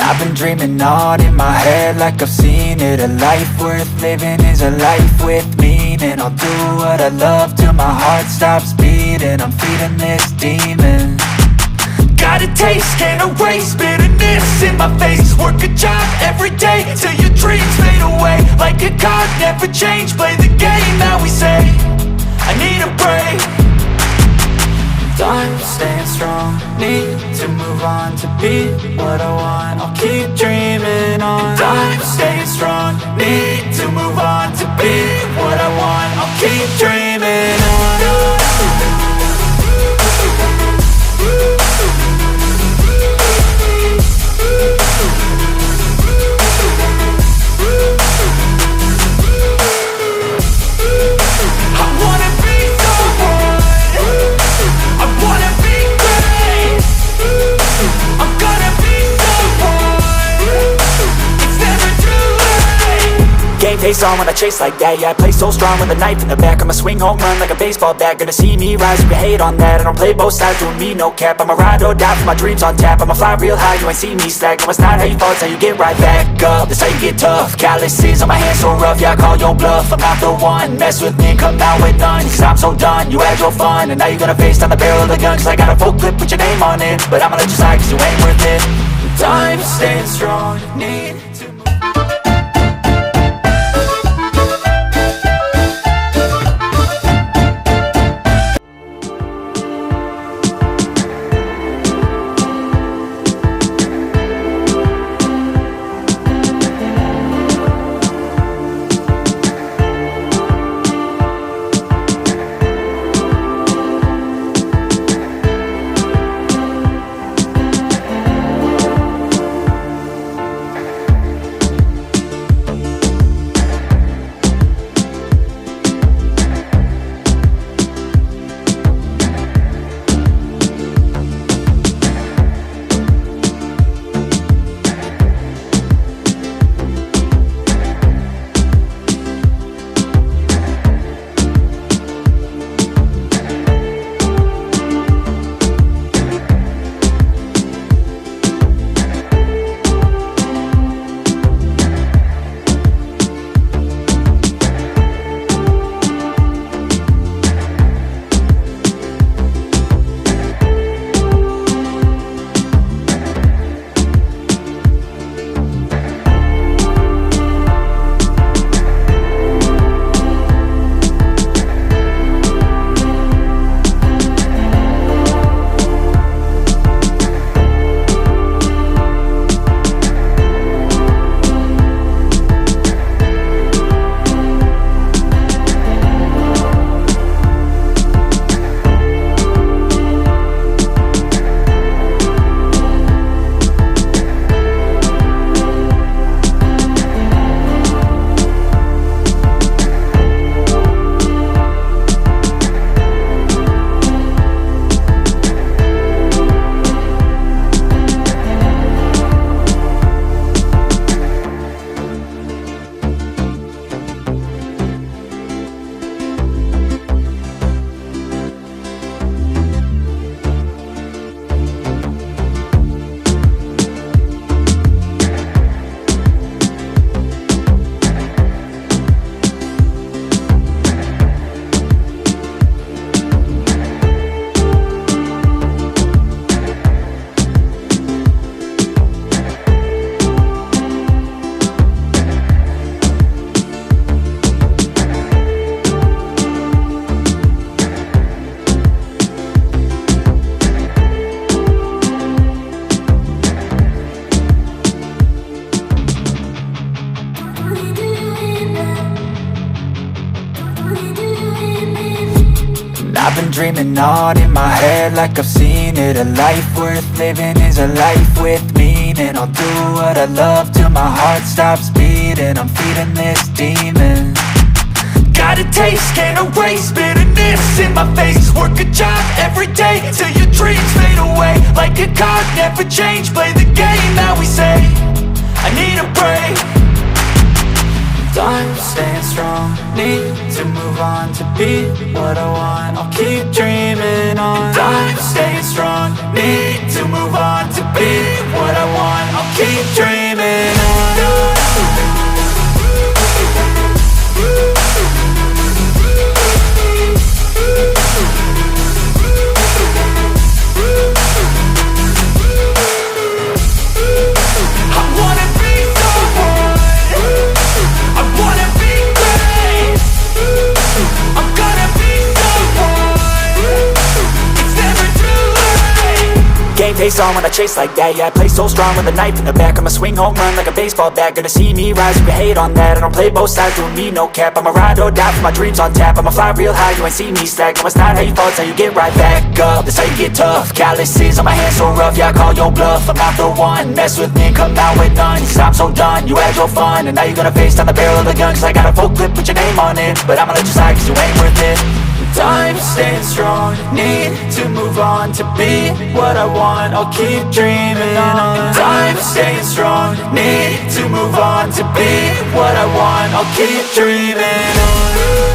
I've been dreaming on in my head like I've seen it. A life worth living is a life with meaning. I'll do what I love till my heart stops beating. I'm feeding this demon. Got a taste, can't erase bitterness in my face. Work a job every day till your dreams fade away. Like a card, never change, play the game that we say. I need a break. Time staying strong, need to move on to be what I want. I'll keep dreaming on. Time staying strong, need to move on to be what I want. I'll keep dreaming on. Face on when I chase like that. Yeah, I play so strong with a knife in the back. I'ma swing home run like a baseball bat. Gonna see me rise, you can hate on that. I don't play both sides, doing me no cap. I'ma ride or die for my dreams on tap. I'ma fly real high, you ain't see me slack. No, it's not how you fall, it's how you get right back up. That's how you get tough. Calluses on my hands so rough, yeah, I call your bluff. I'm not the one, mess with me and come out with none. Cause I'm so done, you had your fun. And now you're gonna face down the barrel of the gun. Cause I got a full clip with your name on it. But I'ma let you slide cause you ain't worth it. Time staying strong, need to move. I've been dreaming on in my head like I've seen it. A life worth living is a life with meaning. I'll do what I love till my heart stops beating. I'm feeding this demon. Got a taste, can't erase bitterness in my face. Work a job every day till your dreams fade away. Like a card, never change, play the game that we say. I need a break. Time staying strong, need to move on to be what I want. I'll keep dreaming on. Time staying strong, need to move on to be what I want. I'll keep dreaming. Game face on when I chase like that. Yeah, I play so strong with a knife in the back. I'ma swing home run like a baseball bat. Gonna see me rise, you can hate on that. I don't play both sides, doing me no cap. I'ma ride or die for my dreams on tap. I'ma fly real high, you ain't see me slack. No, it's not how you fall, it's how you get right back up. That's how you get tough. Calluses on my hands so rough, yeah, I call your bluff. I'm not the one, mess with me, come out with none. Cause I'm so done, you had your fun. And now you're gonna face down the barrel of the gun. Cause I got a full clip, put your name on it. But I'ma let you slide cause you ain't worth it. I'm staying strong, need to move on. To be what I want, I'll keep dreaming on. I'm staying strong, need to move on. To be what I want, I'll keep dreaming on.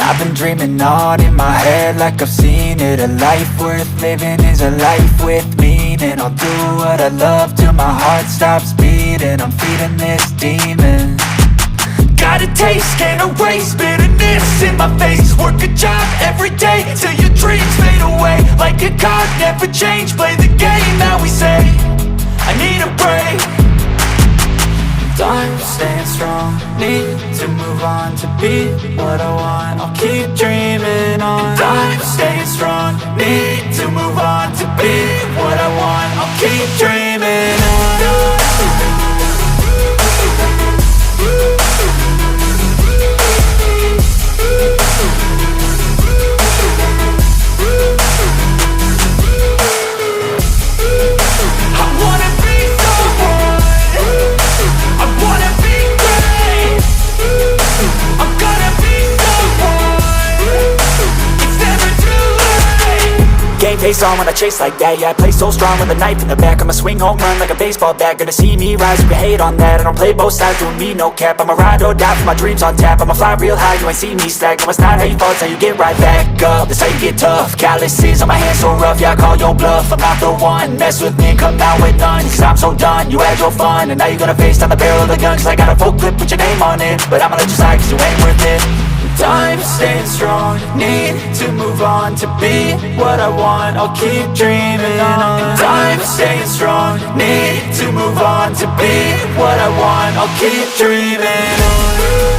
I've been dreaming on in my head like I've seen it. A life worth living is a life with meaning. I'll do what I love till my heart stops beating. I'm feeding this demon. Got a taste, can't erase bitterness in my face. Work a job every day till your dreams fade away. Like a card, never change, play the game that we say. I need a break. I'm staying strong, need to move on to be what I want. I'll keep dreaming on. I'm staying strong, need to move on to be what I want. I'll keep dreaming on. Game face on when I chase like that. Yeah, I play so strong with a knife in the back. I'ma swing home run like a baseball bat. Gonna see me rise if you hate on that. I don't play both sides, doing me no cap. I'ma ride or die for my dreams on tap. I'ma fly real high, you ain't see me slack. No, it's not how you fall, it's how you get right back up. That's how you get tough. Calluses on my hands so rough, yeah, I call your bluff. I'm not the one, mess with me and come out with none. Cause I'm so done, you had your fun. And now you're gonna face down the barrel of the gun. Cause I got a full clip with your name on it. But I'ma let you slide cause you ain't worth it. I'm staying strong, need to move on to be what I want. I'll keep dreaming on. I'm staying strong, need to move on to be what I want. I'll keep dreaming on.